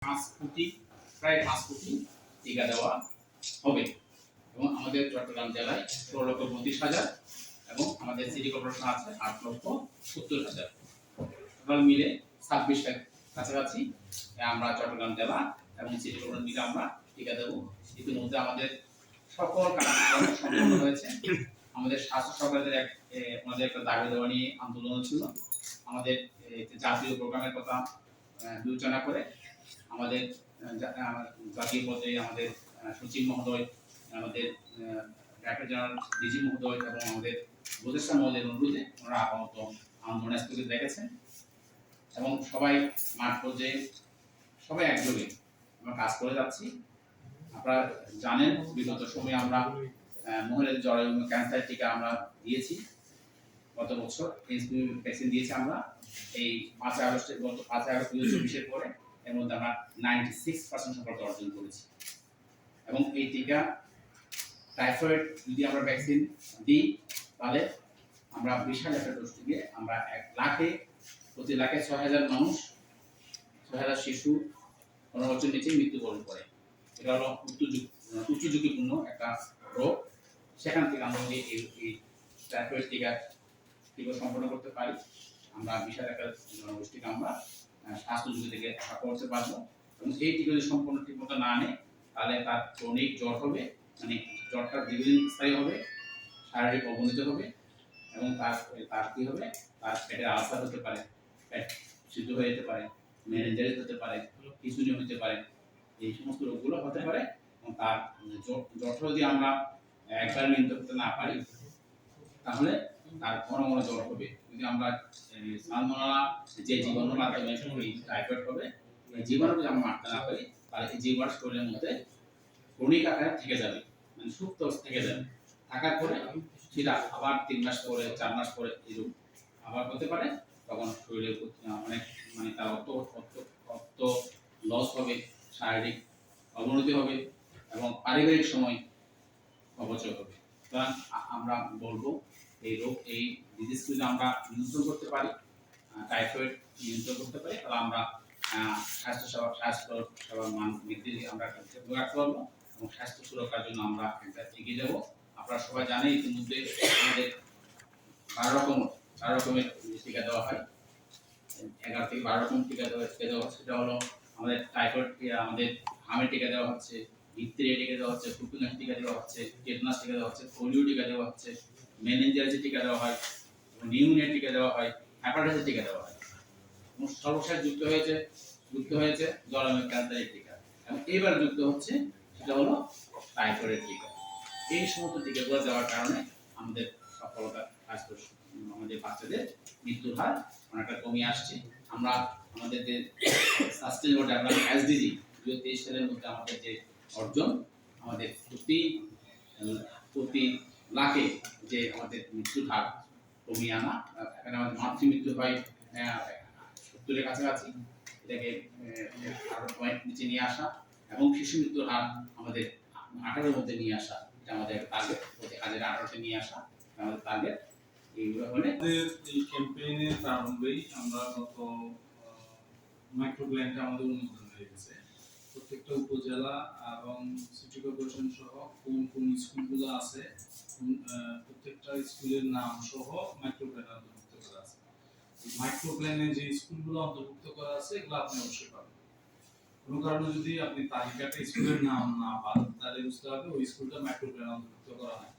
5 কোটি প্রায় 5 কোটি টিকা দেওয়া হবে এবং আমাদের চট্টগ্রাম জেলায় 16,32,000 এবং আমাদের সিটি কর্পোরেশন আছে 8,70,000 টোটাল মিলে 26 লাখ কাছাকাছি আমরা চট্টগ্রাম জেলা এবং সিটি কর্পোরেশন মিলে আমরা টিকা দেব। ইতিমধ্যে আমাদের সকল কার্যক্রম সম্পন্ন হয়েছে। আমাদের স্বাস্থ্য সরকারের আমাদের একটা দাবি দেওয়া নিয়ে আন্দোলন ছিল। আমাদের জাতীয় প্রোগ্রামের কথা বিবেচনা করে আমাদের জাতীয় পর্যায়ে আমাদের সচিব মহোদয়, আমাদের ডাক্তার জেনারেল ডিজি মহোদয় এবং আমাদের উপদেষ্টা মহোদয়ের অনুরোধে ওনারা আপাতত আন্দোলন স্থগিত রেখেছেন এবং সবাই মাঠ পর্যায়ে সবাই একযোগে আমরা কাজ করে যাচ্ছি। আপনারা জানেন বিগত সময়ে আমরা মহিলাদের জরায়ু ক্যান্সার টিকা আমরা দিয়েছি। গত বছর এইচপিভি ভ্যাকসিন দিয়েছি আমরা এই 5 আগস্টের গত 5 আগস্ট 2024 পরে এর মধ্যে আমরা 96% সফলতা অর্জন করেছি এবং এই টিকা টাইফয়েড যদি আমরা ভ্যাকসিন দিই তাহলে আমরা বিশাল একটা ডোজ থেকে আমরা 1 লাখে প্রতি লাখে 6,000 মানুষ 6,000 শিশু 15 বছর নিচে মৃত্যুবরণ করে। এটা হলো উচ্চ ঝুঁকিপূর্ণ একটা রোগ। সেখান থেকে আমরা যদি এই টাইফয়েড টিকা সম্পন্ন করতে পারি আমরা বিশাল একটা জনগোষ্ঠীকে আমরা স্বাস্থ্য ঝুঁকি থেকে রক্ষা করতে পারবো এবং এই টিকা যদি সম্পূর্ণ ঠিকমতো না নেয় তাহলে তার ক্রনিক জ্বর হবে, মানে জ্বরটা দীর্ঘদিন স্থায়ী হবে, শারীরিক অবনতি হবে এবং তার কি হবে, তার পেটের আলসার হতে পারে, পেট সিদ্ধ হয়ে যেতে পারে, মেনিনজাইটিস হতে পারে, খিঁচুনি হতে পারে, এই সমস্ত রোগগুলো হতে পারে এবং তার জ্বরটা যদি আমরা একবার নিয়ন্ত্রণ করতে না পারি তাহলে তার ঘন ঘন জ্বর হবে। যদি আমরা সালমোনেলা যে জীবাণুর মাধ্যমে টাইফয়েড হবে, এই জীবাণু যদি আমরা মারতে না পারি তাহলে এই জীবাণু শরীরের মধ্যে ক্রনিক আকারে থেকে যাবে, মানে সুপ্ত থেকে যাবে। থাকার পরে সেটা আবার 3 মাস পরে 4 মাস পরে এই রোগ আবার হতে পারে। তখন শরীরে অনেক মানে তার অর্থ লস হবে, শারীরিক অবনতি হবে এবং পারিবারিক সময় অপচয় হবে। সুতরাং আমরা বলবো এই রোগ এই ডিজিজ যদি আমরা নিয়ন্ত্রণ করতে পারি, টাইফয়েড নিয়ন্ত্রণ করতে পারি তাহলে আমরা স্বাস্থ্য সেবার মান বৃদ্ধি আমরা রাখতে পারবো এবং স্বাস্থ্য সুরক্ষার জন্য আমরা এগিয়ে যাব। আপনারা সবাই জানেন ইতিমধ্যে আমাদের 4 রকমের টিকা দেওয়া হয়, 11 থেকে 12 রকম টিকা দেওয়া হচ্ছে। সেটা হলো আমাদের টাইফয়েড আমাদের হামের টিকা দেওয়া হচ্ছে, ডিপথেরিয়া টিকা দেওয়া হচ্ছে, ফুফুনাস টিকা দেওয়া হচ্ছে, টেটানাস টিকা দেওয়া হচ্ছে, পোলিও টিকা দেওয়া হচ্ছে, মেনিনজাইটিস টিকা দেওয়া হয়, নিউমোনিয়া টিকা দেওয়া হয়, হেপাটাইটিস টিকা দেওয়া হয় এবং সর্বশেষ যুক্ত হয়েছে জরায়ু ক্যান্সারের টিকা এবং এবার যুক্ত হচ্ছে সেটা হলো টাইফয়েডের টিকা। এই সমস্ত টিকাগুলো দেওয়ার কারণে আমাদের সফলতা আমাদের বাচ্চাদের মৃত্যুর হার অনেকটা কমে আসছে। আমরা আমাদের যে সাস্টেইনেবল ডেভেলপমেন্ট এসডিজি 2023 সালের মধ্যে আমাদের যে অর্জন, আমাদের প্রতি লাখে যে আমাদের মৃত্যুর হার কমিয়ে আনা, এখানে আমাদের মাতৃ মৃত্যু হয় 70-এর কাছাকাছি, এটাকে আরো পয়েন্ট নিচে নিয়ে আসা এবং শিশু মৃত্যুর হার আমাদের 18-এর মধ্যে নিয়ে আসা, এটা আমাদের টার্গেট। প্রতি 1800-তে নিয়ে আসা আমাদের টার্গেট। এইগুলো হলে এই ক্যাম্পেইনের প্রারম্ভেই আমরা গত মাইক্রোপ্ল্যানটা আমাদের অনুমোদন হয়ে গেছে। প্রত্যেকটা উপজেলা এবং সিটি কর্পোরেশন সহ কোন স্কুলগুলো আছে প্রত্যেকটা স্কুলের নাম সহ মাইক্রোপ্ল্যানে অন্তর্ভুক্ত করা আছে। মাইক্রোপ্ল্যানে যে স্কুলগুলো অন্তর্ভুক্ত করা আছে এগুলো আপনি অবশ্যই পাবেন। কোনো কারণে যদি আপনি তালিকাতে স্কুলের নাম না পান তাহলে বুঝতে হবে ওই স্কুলটা মাইক্রোপ্ল্যানে অন্তর্ভুক্ত করা হয়।